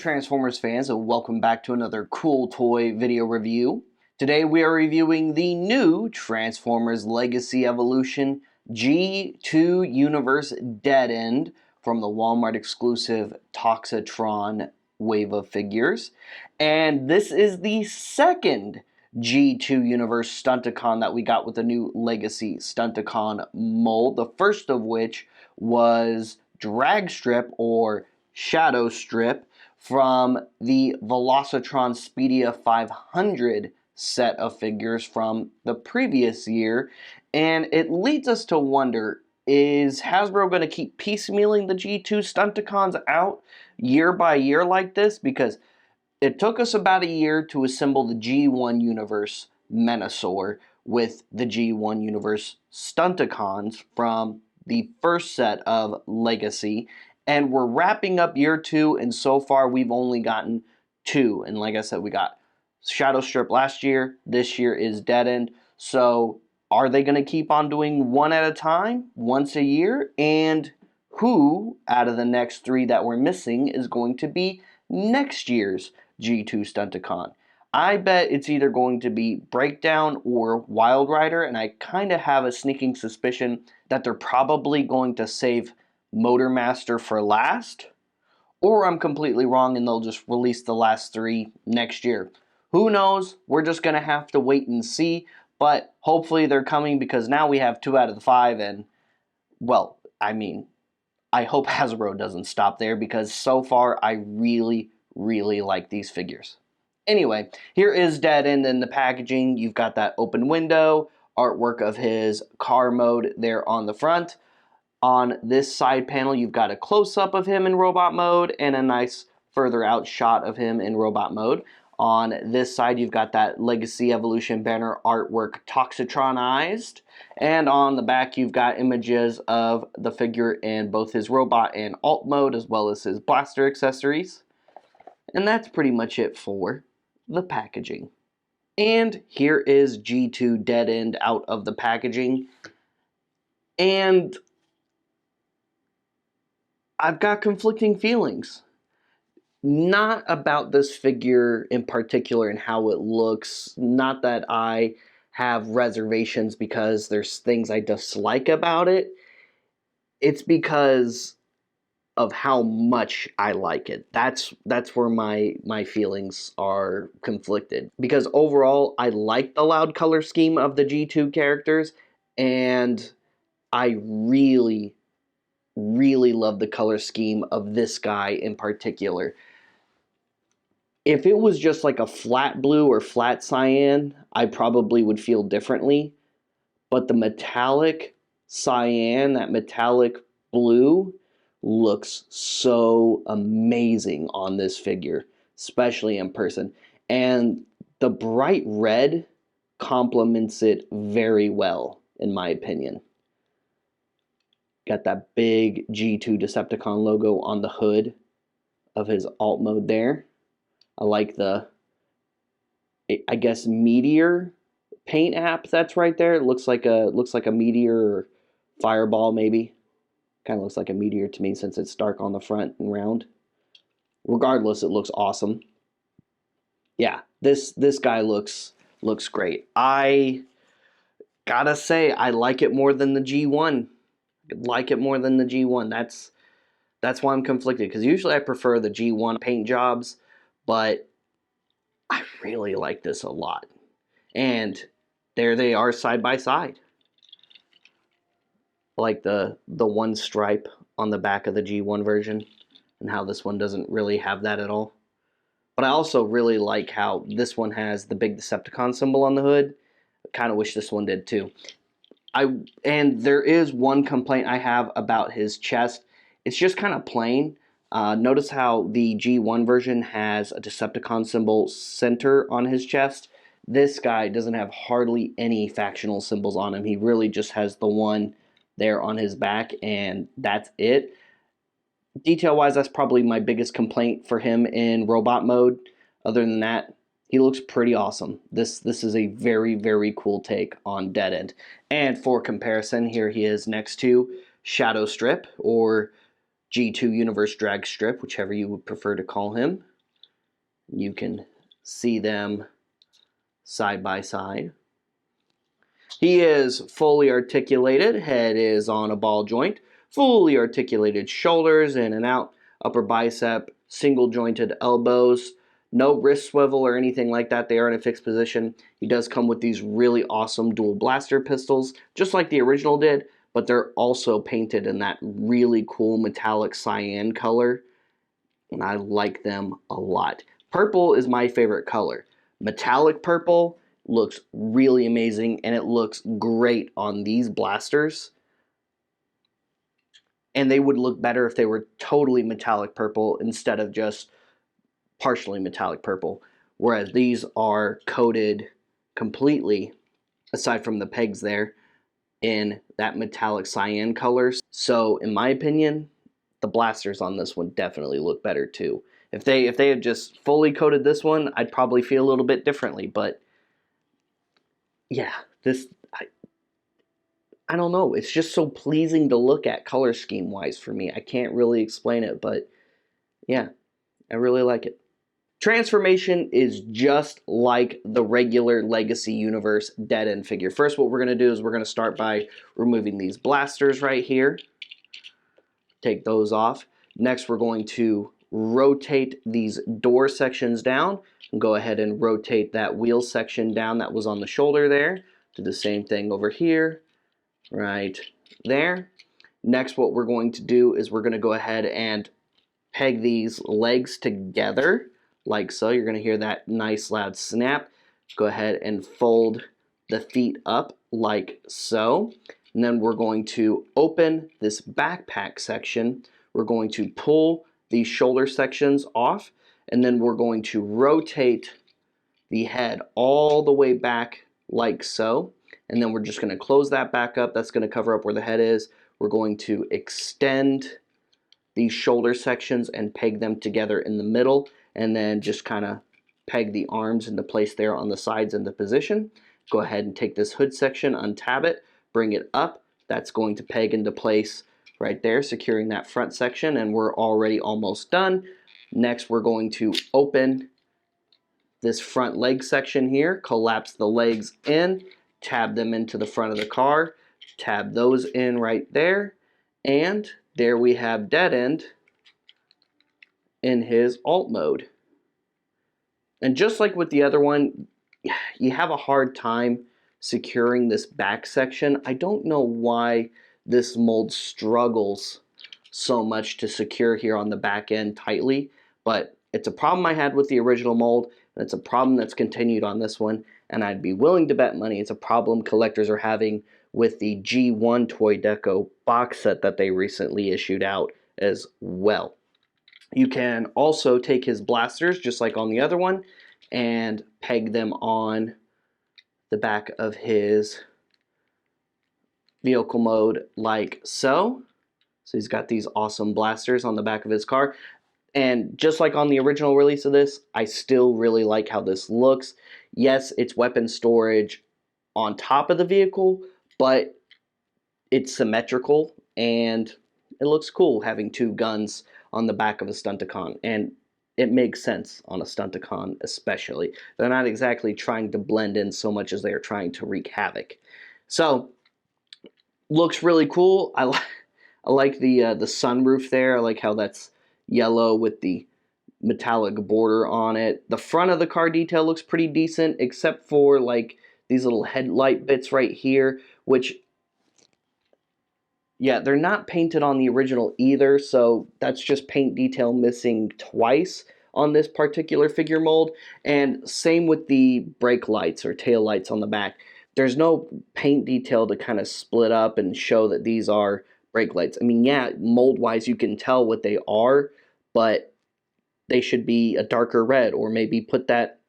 Transformers fans, and welcome back to another cool toy video review. Today we are reviewing the new Transformers Legacy Evolution G2 Universe Dead End from the Walmart exclusive Toxitron wave of figures. And this is the second G2 Universe Stunticon that we got with the new Legacy Stunticon mold. The first of which was Drag Strip or Shadow Strip from the Velocitron Speedia 500 set of figures from the previous year. And it leads us to wonder, is Hasbro going to keep piecemealing the G2 Stunticons out year by year like this? Because it took us about a year to assemble the G1 Universe Menasor with the G1 Universe Stunticons from the first set of Legacy. And we're wrapping up year 2, and so far we've only gotten 2. And like I said, we got Shadow Strip last year. This year is Dead End. So are they going to keep on doing one at a time, once a year? And who out of the next 3 that we're missing is going to be next year's G2 Stunticon? I bet it's either going to be Breakdown or Wild Rider, and I kind of have a sneaking suspicion that they're probably going to save Motormaster for last, or I'm completely wrong and they'll just release the last 3 next year. Who knows? We're just going to have to wait and see, but hopefully they're coming, because now we have 2 out of the 5, and, well, I mean, I hope Hasbro doesn't stop there, because so far I really like these figures. Anyway, here is Dead End in the packaging. You've got that open window, artwork of his car mode there on the front. On this side panel, you've got a close-up of him in robot mode and a nice further out shot of him in robot mode. On this side, you've got that Legacy Evolution banner artwork Toxitronized. And on the back, you've got images of the figure in both his robot and alt mode, as well as his blaster accessories. And that's pretty much it for the packaging. And here is G2 Dead End out of the packaging. And I've got conflicting feelings. Not about this figure in particular and how it looks. Not that I have reservations because there's things I dislike about it. It's because of how much I like it. That's where my feelings are conflicted. Because overall, I like the loud color scheme of the G2 characters, and I really love the color scheme of this guy in particular. If it was just like a flat blue or flat cyan, I probably would feel differently. But the metallic cyan, that metallic blue, looks so amazing on this figure, especially in person. And the bright red complements it very well, in my opinion. Got that big G2 Decepticon logo on the hood of his alt mode there. I like the, I guess, meteor paint app that's right there. It looks like a meteor or fireball maybe. Kind of looks like a meteor to me since it's dark on the front and round. Regardless, it looks awesome. Yeah, this guy looks great. I gotta say, I like it more than the G1. Like it more than the G1. That's why I'm conflicted, because usually I prefer the G1 paint jobs, but I really like this a lot. And there they are side by side. I like the one stripe on the back of the G1 version, and how this one doesn't really have that at all. But I also really like how this one has the big Decepticon symbol on the hood. I kind of wish this one did too. And there is one complaint I have about his chest. It's just kind of plain. Notice how the G1 version has a Decepticon symbol center on his chest. This guy doesn't have hardly any factional symbols on him. He really just has the one there on his back, and that's it. Detail-wise, that's probably my biggest complaint for him in robot mode. Other than that, he looks pretty awesome. This is a very cool take on Dead End. And for comparison, here he is next to Shadow Strip, or G2 Universe Drag Strip, whichever you would prefer to call him. You can see them side by side. He is fully articulated, head is on a ball joint, fully articulated shoulders in and out, upper bicep, single jointed elbows, no wrist swivel or anything like that. They are in a fixed position. He does come with these really awesome dual blaster pistols, just like the original did, but they're also painted in that really cool metallic cyan color, and I like them a lot. Purple is my favorite color. Metallic purple looks really amazing, and it looks great on these blasters. And they would look better if they were totally metallic purple instead of just partially metallic purple. Whereas these are coated completely, aside from the pegs there, in that metallic cyan colors. So in my opinion, the blasters on this one definitely look better too. If they had just fully coated this one, I'd probably feel a little bit differently, but yeah, this I don't know, it's just so pleasing to look at color scheme wise for me. I can't really explain it, but yeah, I really like it. Transformation is just like the regular Legacy Universe Dead End figure. First, what we're going to do is we're going to start by removing these blasters right here. Take those off. Next, we're going to rotate these door sections down and go ahead and rotate that wheel section down that was on the shoulder there. Do the same thing over here, right there. Next, what we're going to do is we're going to go ahead and peg these legs together like so. You're going to hear that nice loud snap. Go ahead and fold the feet up like so. And then we're going to open this backpack section. We're going to pull these shoulder sections off, and then we're going to rotate the head all the way back like so. And then we're just going to close that back up. That's going to cover up where the head is. We're going to extend these shoulder sections and peg them together in the middle, and then just kind of peg the arms into place there on the sides into position. Go ahead and take this hood section, untab it, bring it up. That's going to peg into place right there, securing that front section, and we're already almost done. Next, we're going to open this front leg section here, collapse the legs in, tab them into the front of the car, tab those in right there, and there we have Dead End in his alt mode. And just like with the other one, you have a hard time securing this back section. I don't know why this mold struggles so much to secure here on the back end tightly, but it's a problem I had with the original mold, and it's a problem that's continued on this one, and I'd be willing to bet money it's a problem collectors are having with the G1 Toy Deco box set that they recently issued out as well. You can also take his blasters, just like on the other one, and peg them on the back of his vehicle mode like so. So he's got these awesome blasters on the back of his car. And just like on the original release of this, I still really like how this looks. Yes, it's weapon storage on top of the vehicle, but it's symmetrical and it looks cool having two guns on the back of a Stunticon, and it makes sense on a Stunticon especially. They're not exactly trying to blend in so much as they are trying to wreak havoc. So, looks really cool. I like the sunroof there. I like how that's yellow with the metallic border on it. The front of the car detail looks pretty decent, except for like these little headlight bits right here, which, yeah, they're not painted on the original either, so that's just paint detail missing twice on this particular figure mold. And same with the brake lights or tail lights on the back. There's no paint detail to kind of split up and show that these are brake lights. I mean, yeah, mold-wise you can tell what they are, but they should be a darker red, or maybe put that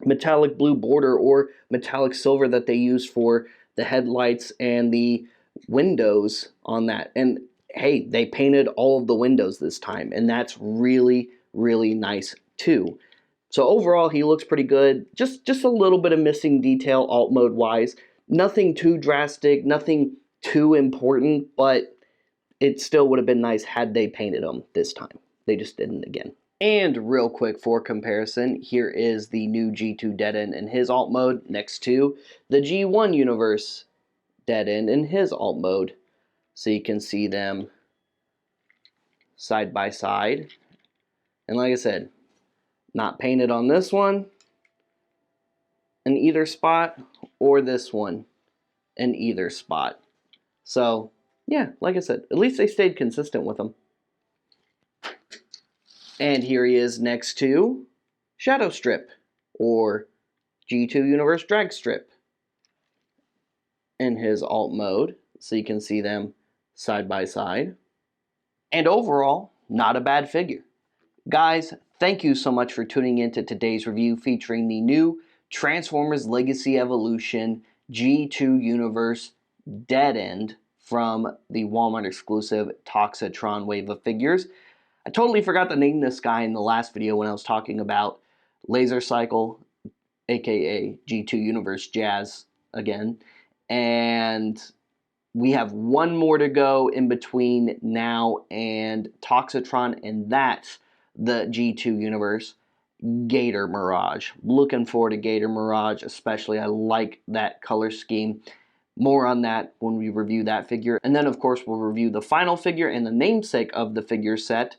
metallic blue border or metallic silver that they use for the headlights and the windows on that. And hey, they painted all of the windows this time, and that's really, really nice too. So overall, he looks pretty good. Just a little bit of missing detail alt mode wise. Nothing too drastic, nothing too important, but it still would have been nice had they painted him this time. They just didn't again. And real quick for comparison, here is the new G2 Dead End in his alt mode next to the G1 Universe Dead End in his alt mode. So you can see them side by side. And like I said, not painted on this one in either spot or this one in either spot. So yeah, like I said, at least they stayed consistent with them. And here he is next to Shadow Strip, or G2 Universe Drag Strip, in his alt mode, so you can see them side by side. And overall, not a bad figure. Guys, thank you so much for tuning into today's review featuring the new Transformers Legacy Evolution G2 Universe Dead End from the Walmart exclusive Toxitron wave of figures. I totally forgot to name this guy in the last video when I was talking about Laser Cycle, aka G2 Universe Jazz again. And we have one more to go in between now and Toxitron, and that's the G2 Universe Gator Mirage. Looking forward to Gator Mirage, especially. I like that color scheme. More on that when we review that figure. And then, of course, we'll review the final figure and the namesake of the figure set,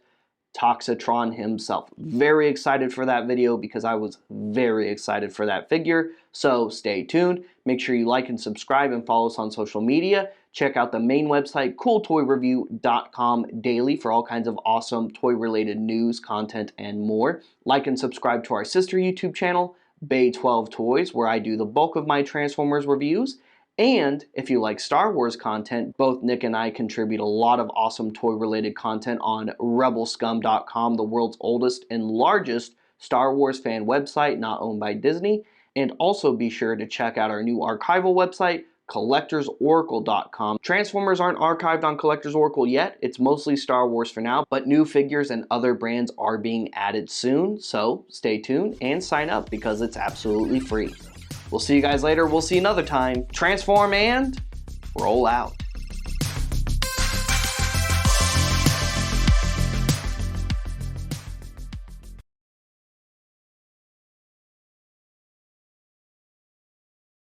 Toxitron himself. Very excited for that video because I was very excited for that figure. So stay tuned. Make sure you like and subscribe and follow us on social media. Check out the main website, cooltoyreview.com, daily for all kinds of awesome toy-related news, content, and more. Like and subscribe to our sister YouTube channel, Bay 12 Toys, where I do the bulk of my Transformers reviews. And if you like Star Wars content, both Nick and I contribute a lot of awesome toy-related content on rebelscum.com, the world's oldest and largest Star Wars fan website not owned by Disney. And also be sure to check out our new archival website, collectorsoracle.com. Transformers aren't archived on Collectors Oracle yet. It's mostly Star Wars for now, but new figures and other brands are being added soon. So stay tuned and sign up because it's absolutely free. We'll see you guys later. We'll see you another time. Transform and roll out.